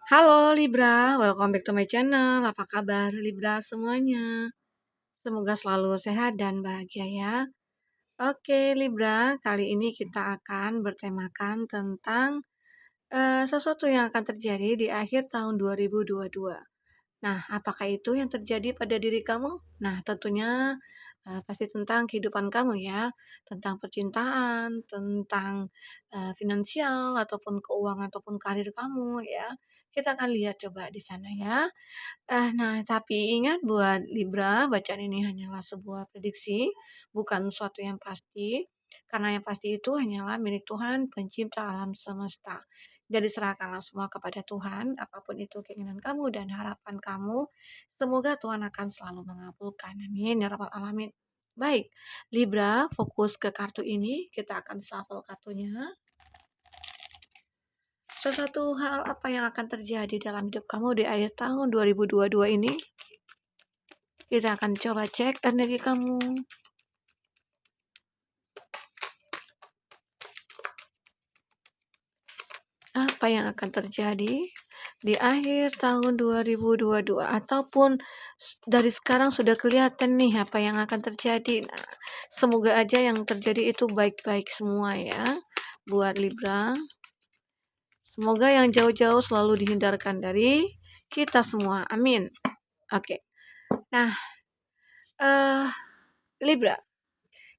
Halo Libra, welcome back to my channel. Apa kabar Libra semuanya? Semoga selalu sehat dan bahagia ya. Oke Libra, kali ini kita akan bertemakan tentang sesuatu yang akan terjadi di akhir tahun 2022. Nah, apakah itu yang terjadi pada diri kamu? Nah, tentunya pasti tentang kehidupan kamu ya, tentang percintaan, tentang finansial ataupun keuangan ataupun karir kamu ya. Kita akan lihat coba di sana ya. Nah, tapi ingat buat Libra, bacaan ini hanyalah sebuah prediksi, bukan sesuatu yang pasti. Karena yang pasti itu hanyalah milik Tuhan, pencipta alam semesta. Jadi serahkanlah semua kepada Tuhan, apapun itu keinginan kamu dan harapan kamu. Semoga Tuhan akan selalu mengabulkan. Amin ya rabbal alamin. Baik, Libra fokus ke kartu ini. Kita akan shuffle kartunya. Sesuatu hal apa yang akan terjadi dalam hidup kamu di akhir tahun 2022 ini? Kita akan coba cek energi kamu. Apa yang akan terjadi di akhir tahun 2022 ataupun dari sekarang sudah kelihatan nih apa yang akan terjadi. Nah, semoga aja yang terjadi itu baik-baik semua ya buat Libra. Semoga yang jauh-jauh selalu dihindarkan dari kita semua. Amin. Oke. Nah, Libra,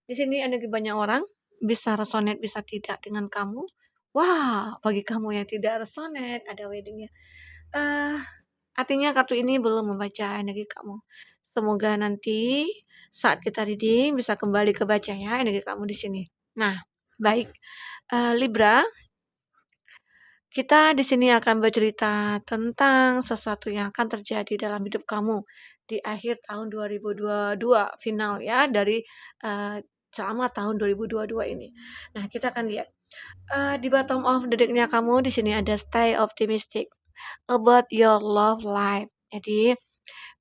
di sini energi banyak orang bisa resonate bisa tidak dengan kamu. Wah, bagi kamu yang tidak resonate ada weddingnya. Eh, Artinya kartu ini belum membaca energi kamu. Semoga nanti saat kita reading bisa kembali kebaca ya energi kamu di sini. Nah, baik. Libra, kita di sini akan bercerita tentang sesuatu yang akan terjadi dalam hidup kamu di akhir tahun 2022 final ya dari selama tahun 2022 ini. Nah, kita akan lihat di bottom of the deck-nya kamu di sini ada stay optimistic about your love life. Jadi,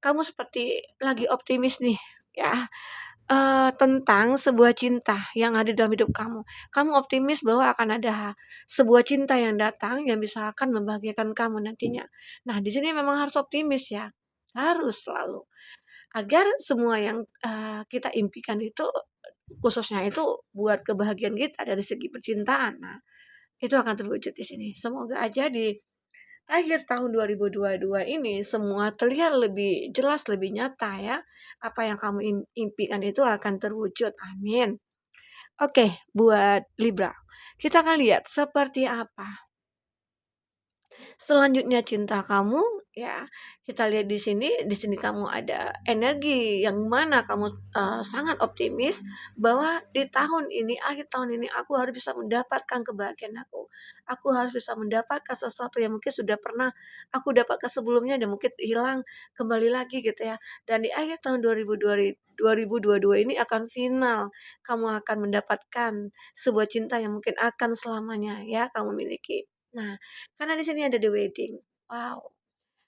kamu seperti lagi optimis nih ya, tentang sebuah cinta yang ada dalam hidup kamu. Kamu optimis bahwa akan ada sebuah cinta yang datang yang bisa akan membahagiakan kamu nantinya. Nah, di sini memang harus optimis ya, harus selalu. Agar semua yang, kita impikan itu, khususnya itu buat kebahagiaan kita dari segi percintaan. Nah, itu akan terwujud di sini. Semoga aja di akhir tahun 2022 ini semua terlihat lebih jelas, lebih nyata ya. Apa yang kamu impikan itu akan terwujud. Amin. Oke, buat Libra. Kita akan lihat seperti apa selanjutnya cinta kamu ya. Kita lihat di sini kamu ada energi yang mana kamu sangat optimis bahwa di tahun ini, akhir tahun ini aku harus bisa mendapatkan kebahagiaan aku. Aku harus bisa mendapatkan sesuatu yang mungkin sudah pernah aku dapatkan sebelumnya dan mungkin hilang kembali lagi gitu ya. Dan di akhir tahun 2022 ini akan final. Kamu akan mendapatkan sebuah cinta yang mungkin akan selamanya ya kamu miliki. Nah, karena di sini ada the wedding. Wow,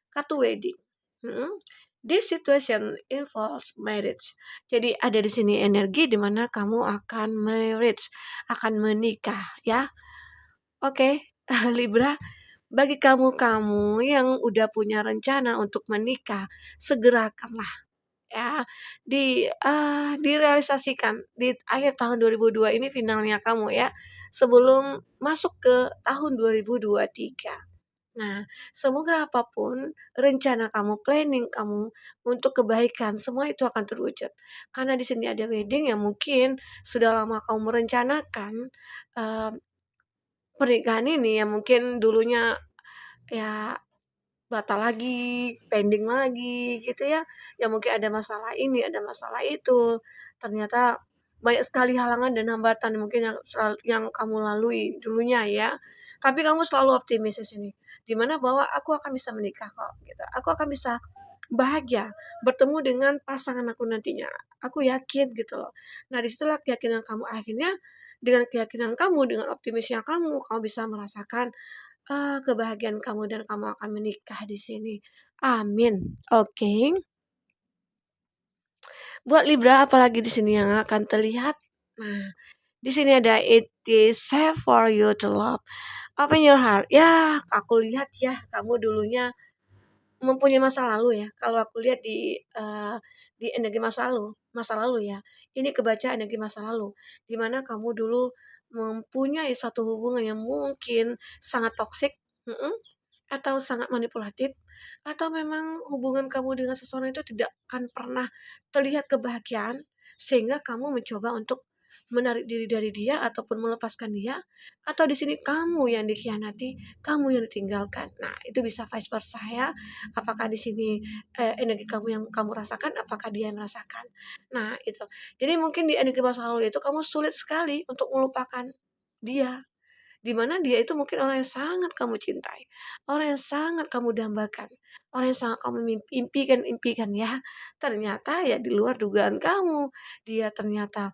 kartu wedding. Mhm. This situation involves marriage. Jadi ada di sini energi di mana kamu akan marriage, akan menikah ya. Oke, Libra, bagi kamu-kamu yang udah punya rencana untuk menikah, segerakanlah ya direalisasikan di akhir tahun 2002 ini finalnya kamu ya, sebelum masuk ke tahun 2023. Nah, semoga apapun rencana kamu, planning kamu untuk kebaikan, semua itu akan terwujud. Karena di sini ada wedding yang mungkin sudah lama kamu merencanakan, eee, pernikahan ini yang mungkin dulunya ya batal lagi, pending lagi gitu ya. Ya mungkin ada masalah ini, ada masalah itu. Ternyata banyak sekali halangan dan hambatan mungkin yang kamu lalui dulunya ya. Tapi kamu selalu optimis di sini. Di mana bahwa aku akan bisa menikah kok gitu. Aku akan bisa bahagia bertemu dengan pasangan aku nantinya. Aku yakin gitu loh. Nah, disitulah keyakinan kamu akhirnya dengan keyakinan kamu, dengan optimisnya kamu bisa merasakan kebahagiaan kamu dan kamu akan menikah di sini. Amin. Oke. Buat Libra apalagi di sini yang akan terlihat? Nah, di sini ada it is safe for you to love. Open your heart. Ya, aku lihat ya kamu dulunya mempunyai masa lalu ya. Kalau aku lihat di energi masa lalu ya. Ini kebaca energi masa lalu, di mana kamu dulu mempunyai satu hubungan yang mungkin sangat toksik, mhm, atau sangat manipulatif, atau memang hubungan kamu dengan seseorang itu tidak akan pernah terlihat kebahagiaan, sehingga kamu mencoba untuk menarik diri dari dia ataupun melepaskan dia, atau di sini kamu yang dikhianati, kamu yang ditinggalkan. Nah, itu bisa vice versa ya. Apakah di sini, energi kamu yang kamu rasakan, apakah dia yang merasakan. Nah, itu. Jadi mungkin di energi masa lalu itu kamu sulit sekali untuk melupakan dia. Di mana dia itu mungkin orang yang sangat kamu cintai, orang yang sangat kamu dambakan, orang yang sangat kamu impikan ya. Ternyata ya di luar dugaan kamu. Dia ternyata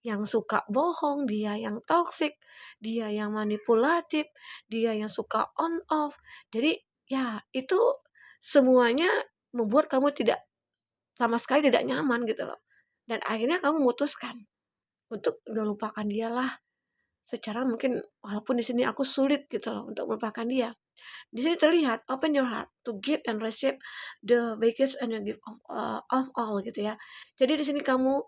yang suka bohong, dia yang toksik, dia yang manipulatif, dia yang suka on off. Jadi ya itu semuanya membuat kamu tidak sama sekali tidak nyaman gitu loh. Dan akhirnya kamu memutuskan untuk udah lupakan dia lah. Secara mungkin walaupun di sini aku sulit gitu loh untuk melupakan dia. Di sini terlihat open your heart to give and receive the biggest energy of all gitu ya. Jadi di sini kamu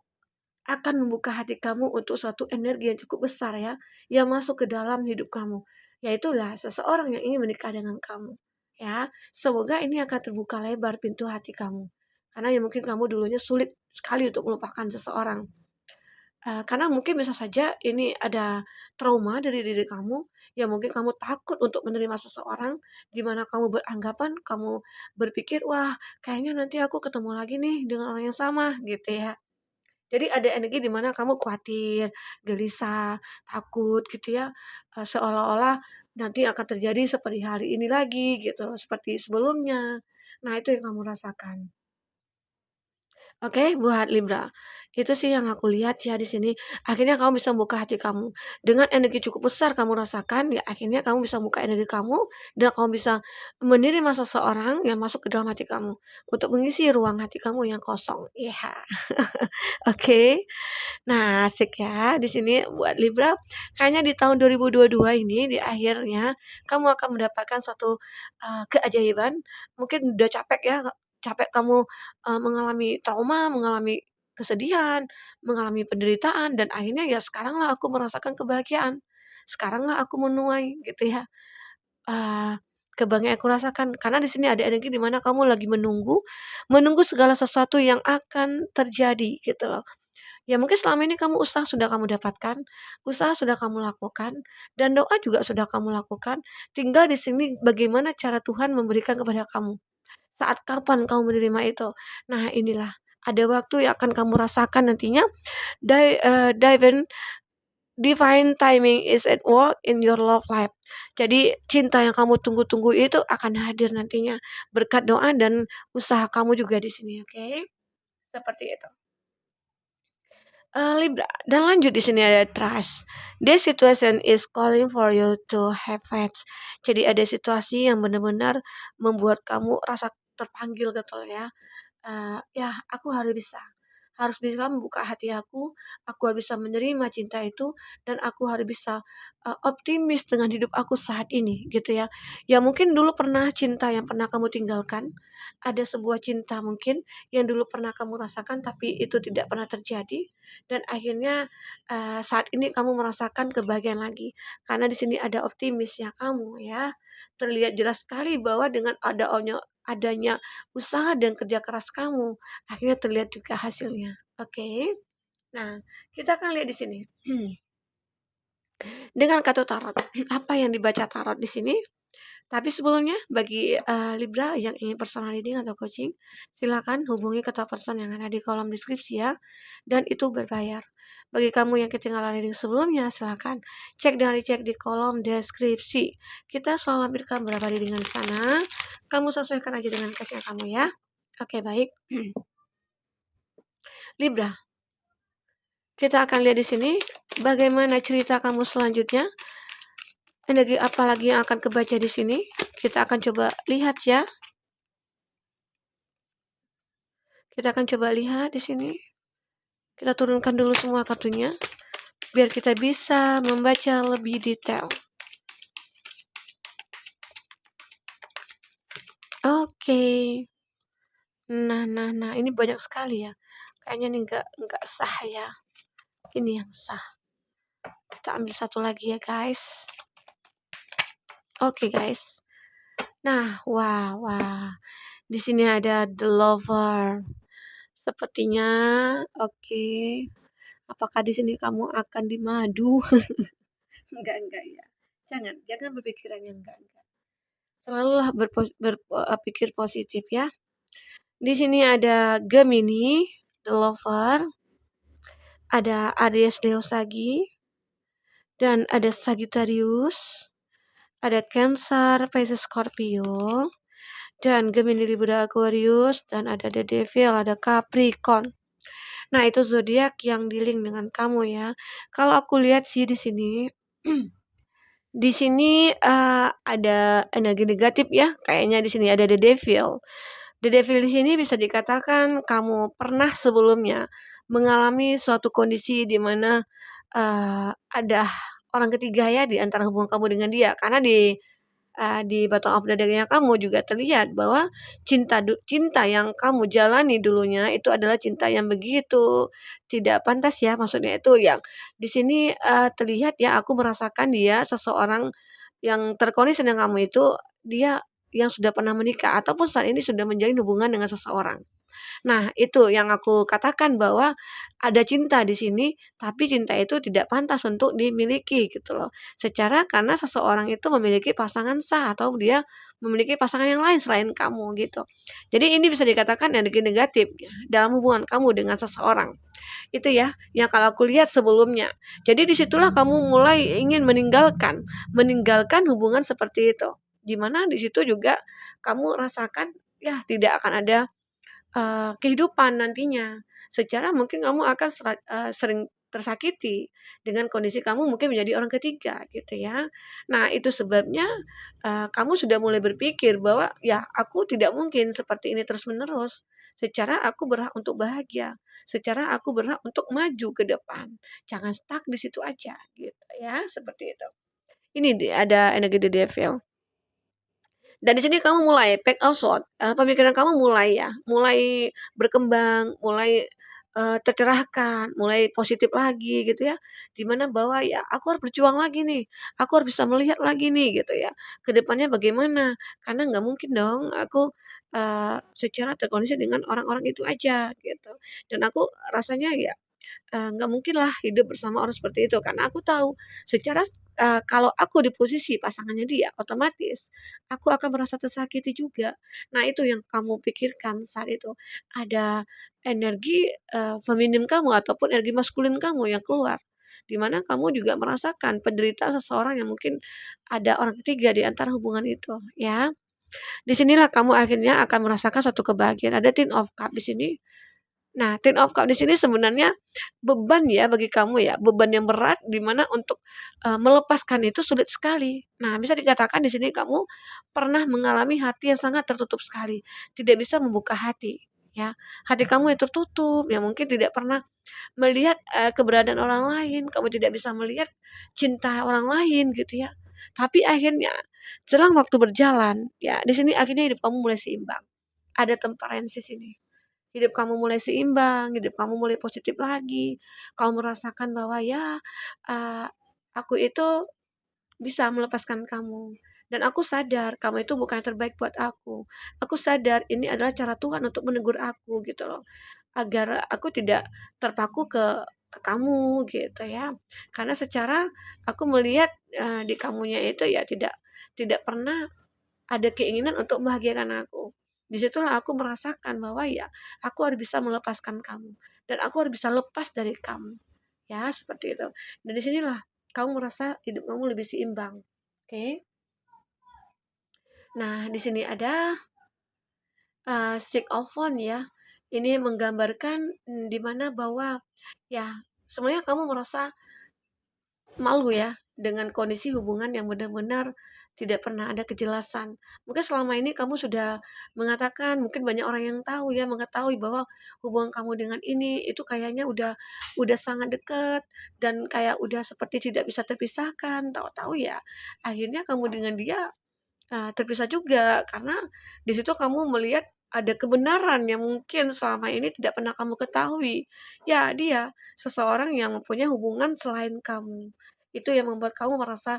akan membuka hati kamu untuk suatu energi yang cukup besar ya, yang masuk ke dalam hidup kamu. Yaitulah seseorang yang ingin menikah dengan kamu. Ya, semoga ini akan terbuka lebar pintu hati kamu. Karena ya mungkin kamu dulunya sulit sekali untuk melupakan seseorang. Karena mungkin bisa saja ini ada trauma dari diri kamu, yang mungkin kamu takut untuk menerima seseorang, di mana kamu beranggapan, kamu berpikir, "Wah, kayaknya nanti aku ketemu lagi nih dengan orang yang sama," gitu ya. Jadi ada energi di mana kamu khawatir, gelisah, takut gitu ya, seolah-olah nanti akan terjadi seperti hari ini lagi gitu, seperti sebelumnya. Nah, itu yang kamu rasakan. Oke, buat Libra. Itu sih yang aku lihat ya di sini. Akhirnya kamu bisa membuka hati kamu. Dengan energi cukup besar kamu rasakan, ya akhirnya kamu bisa membuka energi kamu dan kamu bisa menerima seseorang yang masuk ke dalam hati kamu untuk mengisi ruang hati kamu yang kosong. Iya. Oke. Nah, asik ya di sini buat Libra. Kayaknya di tahun 2022 ini di akhirnya kamu akan mendapatkan suatu keajaiban. Mungkin udah capek ya, capek kamu mengalami trauma, mengalami kesedihan, mengalami penderitaan dan akhirnya ya sekaranglah aku merasakan kebahagiaan. Sekaranglah aku menuai gitu ya. Eee, kebahagiaan aku rasakan karena di sini ada energi di mana kamu lagi menunggu, menunggu segala sesuatu yang akan terjadi gitu loh. Ya mungkin selama ini kamu usaha sudah kamu dapatkan, usaha sudah kamu lakukan, dan doa juga sudah kamu lakukan, tinggal di sini bagaimana cara Tuhan memberikan kepada kamu. Saat kapan kamu menerima itu. Nah inilah, ada waktu yang akan kamu rasakan nantinya, divine divine timing is at work in your love life. Jadi cinta yang kamu tunggu-tunggu itu akan hadir nantinya, berkat doa dan usaha kamu juga di sini, oke? Seperti itu. Libra dan lanjut di sini ada trust. This situation is calling for you to have faith. Jadi ada situasi yang benar-benar membuat kamu rasa terpanggil gitu loh ya. Ya aku harus bisa membuka hati aku harus bisa menerima cinta itu, dan aku harus bisa, optimis dengan hidup aku saat ini, gitu ya. Ya mungkin dulu pernah cinta yang pernah kamu tinggalkan, ada sebuah cinta mungkin yang dulu pernah kamu rasakan tapi itu tidak pernah terjadi, dan akhirnya, saat ini kamu merasakan kebahagiaan lagi. Karena di sini ada optimisnya kamu ya. Terlihat jelas sekali bahwa dengan adanya usaha dan kerja keras kamu, akhirnya terlihat juga hasilnya, oke. Nah, kita akan lihat di sini, dengan kartu tarot, apa yang dibaca tarot di sini. Tapi sebelumnya bagi, Libra yang ingin personal reading atau coaching, silakan hubungi kontak person yang ada di kolom deskripsi ya, dan itu berbayar. Bagi kamu yang ketinggalan reading sebelumnya, silakan cek dan dicek di kolom deskripsi. Kita selalu lampirkan beberapa readingan di sana, kamu sesuaikan aja dengan case kamu ya. Oke, baik. Libra, kita akan lihat di sini bagaimana cerita kamu selanjutnya. Energi apa lagi yang akan kebaca di sini? Kita akan coba lihat ya. Kita akan coba lihat di sini. Kita turunkan dulu semua kartunya biar kita bisa membaca lebih detail. Oke. Nah, ini banyak sekali ya. Kayaknya nih nggak sah ya. Ini yang sah. Kita ambil satu lagi ya, guys. Oke, guys. Nah, wah. Di sini ada The Lover. Sepertinya oke. Apakah di sini kamu akan dimadu? Enggak ya. Jangan berpikiran yang enggak. Selalulah berpikir positif ya. Di sini ada Gemini, The Lover, ada Aries Leo Sagi, dan ada Sagittarius, ada Cancer, Pisces Scorpio, dan Gemini Libra Aquarius, dan ada The Devil, ada Capricorn. Nah, itu zodiak yang dealing dengan kamu ya. Kalau aku lihat sih di sini, di sini ada energi negatif ya. Kayaknya di sini ada The Devil. The Devil di sini bisa dikatakan kamu pernah sebelumnya mengalami suatu kondisi di mana ada orang ketiga ya di antara hubungan kamu dengan dia. Karena di bottom of the deck-nya kamu juga terlihat bahwa cinta yang kamu jalani dulunya itu adalah cinta yang begitu tidak pantas ya, maksudnya itu yang di sini, terlihat ya aku merasakan dia seseorang yang terkoneksi dengan kamu itu dia yang sudah pernah menikah ataupun saat ini sudah menjalin hubungan dengan seseorang. Nah, itu yang aku katakan bahwa ada cinta di sini, tapi cinta itu tidak pantas untuk dimiliki gitu loh. Karena seseorang itu memiliki pasangan sah atau dia memiliki pasangan yang lain selain kamu gitu. Jadi ini bisa dikatakan energi negatif ya, dalam hubungan kamu dengan seseorang. Itu ya, yang kalau aku lihat sebelumnya. Jadi disitulah kamu mulai ingin meninggalkan hubungan seperti itu. Di mana di situ juga kamu rasakan ya tidak akan ada kehidupan nantinya. Secara mungkin kamu akan sering tersakiti dengan kondisi kamu mungkin menjadi orang ketiga gitu ya. Nah itu sebabnya, kamu sudah mulai berpikir bahwa, "Ya aku tidak mungkin seperti ini terus-menerus. Secara aku berhak untuk bahagia, secara aku berhak untuk maju ke depan. Jangan stuck di situ aja," gitu ya, seperti itu. Ini ada energi The Devil. Dan di sini kamu mulai take out thought, pemikiran kamu mulai ya, mulai berkembang, mulai, tercerahkan, mulai positif lagi gitu ya. Di mana bahwa ya aku harus berjuang lagi nih, aku harus bisa melihat lagi nih gitu ya, ke depannya bagaimana. Karena nggak mungkin dong aku, secara terkondisi dengan orang-orang itu aja gitu. Dan aku rasanya ya nggak mungkin lah hidup bersama orang seperti itu, karena aku tahu secara kalau aku di posisi pasangannya dia, otomatis aku akan merasa tersakiti juga. Nah, itu yang kamu pikirkan saat itu. Ada energi, feminim kamu ataupun energi maskulin kamu yang keluar, di mana kamu juga merasakan penderitaan seseorang yang mungkin ada orang ketiga di antara hubungan itu, ya. Di sinilah kamu akhirnya akan merasakan suatu kebahagiaan. Ada Ten of Cup di sini. Nah, Ten of Cup di sini sebenarnya beban ya bagi kamu ya, beban yang berat di mana untuk, melepaskan itu sulit sekali. Nah, bisa dikatakan di sini kamu pernah mengalami hati yang sangat tertutup sekali, tidak bisa membuka hati, ya. Hati kamu yang tertutup, yang mungkin tidak pernah melihat, keberadaan orang lain, kamu tidak bisa melihat cinta orang lain gitu ya. Tapi akhirnya selang waktu berjalan, ya di sini akhirnya hidup kamu mulai seimbang, ada temperance di sini. Hidup kamu mulai seimbang, hidup kamu mulai positif lagi. Kamu merasakan bahwa ya, eee, aku itu bisa melepaskan kamu, dan aku sadar kamu itu bukan yang terbaik buat aku. Aku sadar ini adalah cara Tuhan untuk menegur aku gitu loh, agar aku tidak terpaku ke kamu gitu ya. Karena secara aku melihat, di kamunya itu ya tidak pernah ada keinginan untuk membahagiakan aku. Di situlah aku merasakan bahwa ya, aku harus bisa melepaskan kamu, dan aku harus bisa lepas dari kamu. Ya, seperti itu. Dan di sinilah kamu merasa hidup kamu lebih seimbang. Oke. Nah, di sini ada Six of Wands ya. Ini menggambarkan di mana bahwa ya, sebenarnya kamu merasa malu ya, dengan kondisi hubungan yang benar-benar tidak pernah ada kejelasan. Mungkin selama ini kamu sudah mengatakan, mungkin banyak orang yang tahu ya, mengetahui bahwa hubungan kamu dengan ini itu kayaknya udah sangat dekat dan kayak udah seperti tidak bisa terpisahkan. Tahu-tahu ya, akhirnya kamu dengan dia terpisah juga karena di situ kamu melihat ada kebenaran yang mungkin selama ini tidak pernah kamu ketahui. Ya, dia seseorang yang mempunyai hubungan selain kamu. Itu yang membuat kamu merasa,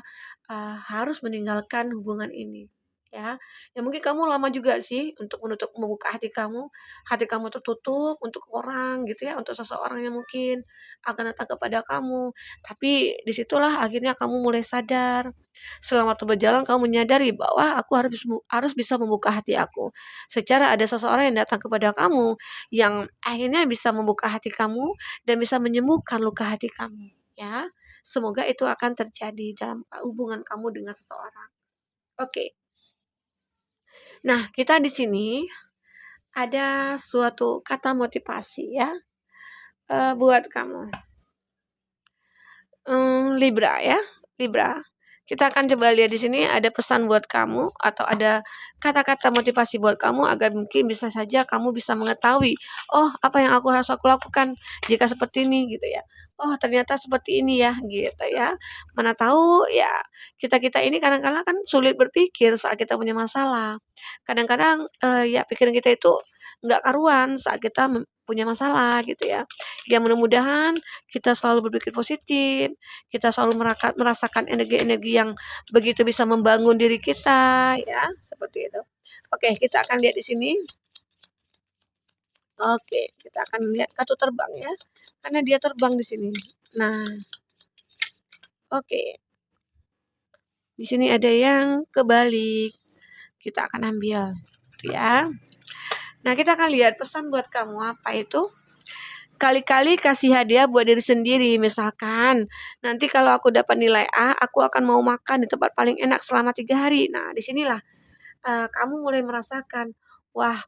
harus meninggalkan hubungan ini, ya. Ya mungkin kamu lama juga sih untuk membuka hati kamu tertutup untuk orang gitu ya, untuk seseorang yang mungkin akan datang kepada kamu. Tapi disitulah akhirnya kamu mulai sadar. Selama waktu berjalan kamu menyadari bahwa aku harus bisa membuka hati aku. Secara ada seseorang yang datang kepada kamu, yang akhirnya bisa membuka hati kamu dan bisa menyembuhkan luka hati kamu, ya. Semoga itu akan terjadi dalam, hubungan kamu dengan seseorang. Oke. Nah, kita di sini ada suatu kata motivasi ya, buat kamu. Libra ya, Libra. Kita akan coba lihat di sini ada pesan buat kamu atau ada kata-kata motivasi buat kamu agar mungkin bisa saja kamu bisa mengetahui, "Oh, apa yang harus aku lakukan jika seperti ini?" Gitu ya. "Oh, ternyata seperti ini ya," gitu ya. Mana tahu ya, kita-kita ini kadang-kadang kan sulit berpikir saat kita punya masalah. Kadang-kadang, ya pikiran kita itu nggak karuan saat kita punya masalah gitu ya. Ya mudah-mudahan kita selalu berpikir positif, kita selalu merasakan energi-energi yang begitu bisa membangun diri kita, ya, seperti itu. Oke, kita akan lihat di sini. Oke, kita akan lihat kartu terbang ya, karena dia terbang di sini. Nah, oke, di sini ada yang kebalik. Kita akan ambil, gitu ya. Nah, kita akan lihat pesan buat kamu apa itu. Kali-kali kasih hadiah buat diri sendiri, misalkan, nanti kalau aku dapat nilai A, aku akan mau makan di tempat paling enak selama 3 hari. Nah, disinilah kamu mulai merasakan, wah,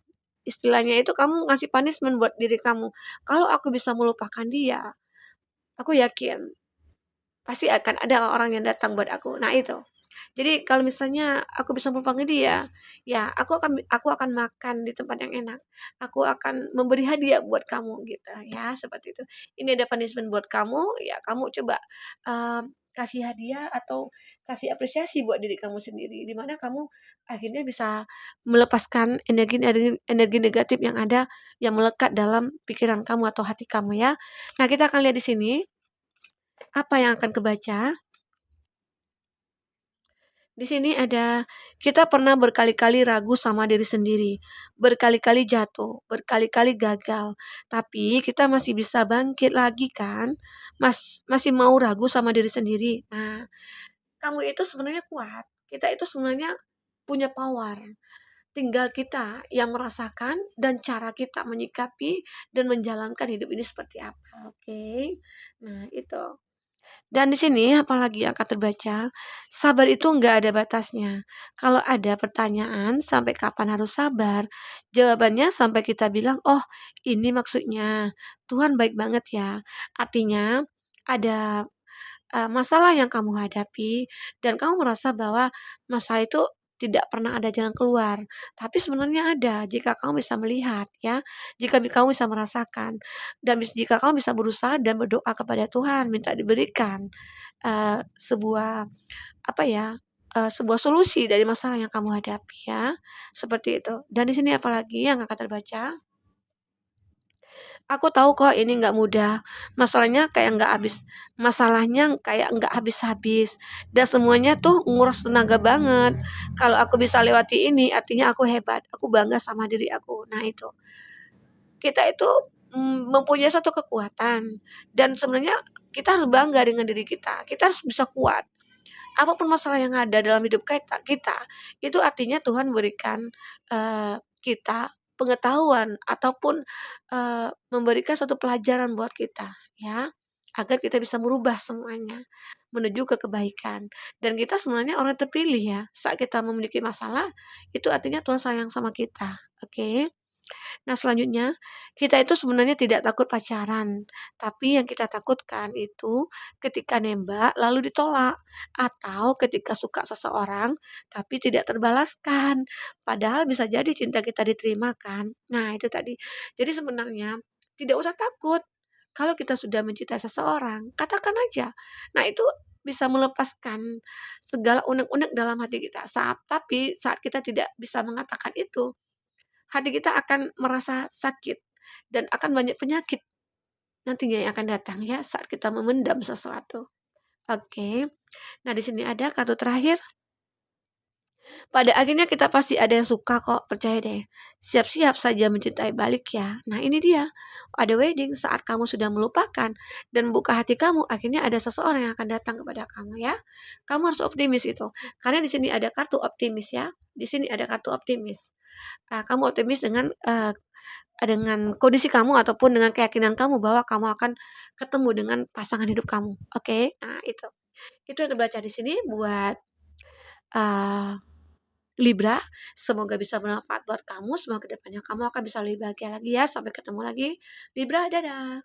istilahnya itu kamu ngasih punishment buat diri kamu. Kalau aku bisa melupakan dia, aku yakin pasti akan ada orang yang datang buat aku. Nah itu. Jadi kalau misalnya aku bisa melupakan dia, ya aku akan makan di tempat yang enak. Aku akan memberi hadiah buat kamu gitu ya, seperti itu. Ini ada punishment buat kamu, ya kamu coba, kasih hadiah atau kasih apresiasi buat diri kamu sendiri, di mana kamu akhirnya bisa melepaskan energi negatif yang ada, yang melekat dalam pikiran kamu atau hati kamu ya. Nah kita akan lihat di sini, apa yang akan kebaca. Di sini ada, kita pernah berkali-kali ragu sama diri sendiri, berkali-kali jatuh, berkali-kali gagal, tapi kita masih bisa bangkit lagi kan? Masih mau ragu sama diri sendiri. Nah, kamu itu sebenarnya kuat. Kita itu sebenarnya punya power. Tinggal kita yang merasakan dan cara kita menyikapi dan menjalankan hidup ini seperti apa. Oke. Nah, itu. Dan di sini apalagi yang akan terbaca, sabar itu nggak ada batasnya. Kalau ada pertanyaan sampai kapan harus sabar, jawabannya sampai kita bilang, "Oh, ini maksudnya. Tuhan baik banget ya." Artinya ada masalah yang kamu hadapi dan kamu merasa bahwa masalah itu tidak pernah ada jalan keluar, tapi sebenarnya ada jika kamu bisa melihat ya, jika kamu bisa merasakan dan jika kamu bisa berusaha dan berdoa kepada Tuhan minta diberikan, sebuah apa ya, sebuah solusi dari masalah yang kamu hadapi ya, seperti itu. Dan di sini apalagi yang akan terbaca? Aku tahu kok ini nggak mudah, masalahnya kayak nggak habis-habis, dan semuanya tuh nguras tenaga banget. Kalau aku bisa lewati ini, artinya aku hebat, aku bangga sama diri aku. Nah itu, kita itu, mempunyai satu kekuatan, dan sebenarnya kita harus bangga dengan diri kita harus bisa kuat. Apapun masalah yang ada dalam hidup kita, itu artinya Tuhan berikan, kita pengetahuan ataupun, memberikan suatu pelajaran buat kita, ya, agar kita bisa merubah semuanya menuju ke kebaikan. Dan kita sebenarnya orang terpilih ya, saat kita memiliki masalah, itu artinya Tuhan sayang sama kita, oke? Nah, selanjutnya, kita itu sebenarnya tidak takut pacaran, tapi yang kita takutkan itu ketika nembak lalu ditolak, atau ketika suka seseorang tapi tidak terbalaskan. Padahal bisa jadi cinta kita diterima kan. Nah, itu tadi. Jadi sebenarnya tidak usah takut. Kalau kita sudah mencintai seseorang, katakan aja. Nah, itu bisa melepaskan segala unek-unek dalam hati kita. Tapi saat kita tidak bisa mengatakan itu, hati kita akan merasa sakit dan akan banyak penyakit nantinya yang akan datang ya saat kita memendam sesuatu. Oke. Nah, di sini ada kartu terakhir. Pada akhirnya kita pasti ada yang suka kok, percaya deh. Siap-siap saja mencintai balik ya. Nah, ini dia. Ada wedding saat kamu sudah melupakan dan buka hati kamu, akhirnya ada seseorang yang akan datang kepada kamu ya. Kamu harus optimis itu. Karena di sini ada kartu optimis ya. Di sini ada kartu optimis. Kamu optimis dengan kondisi kamu ataupun dengan keyakinan kamu bahwa kamu akan ketemu dengan pasangan hidup kamu. Oke? Nah, itu. Itu yang terbaca di sini buat uh, Libra. Semoga bisa bermanfaat buat kamu. Semoga kedepannya kamu akan bisa lebih bahagia lagi ya. Sampai ketemu lagi. Libra, dadah.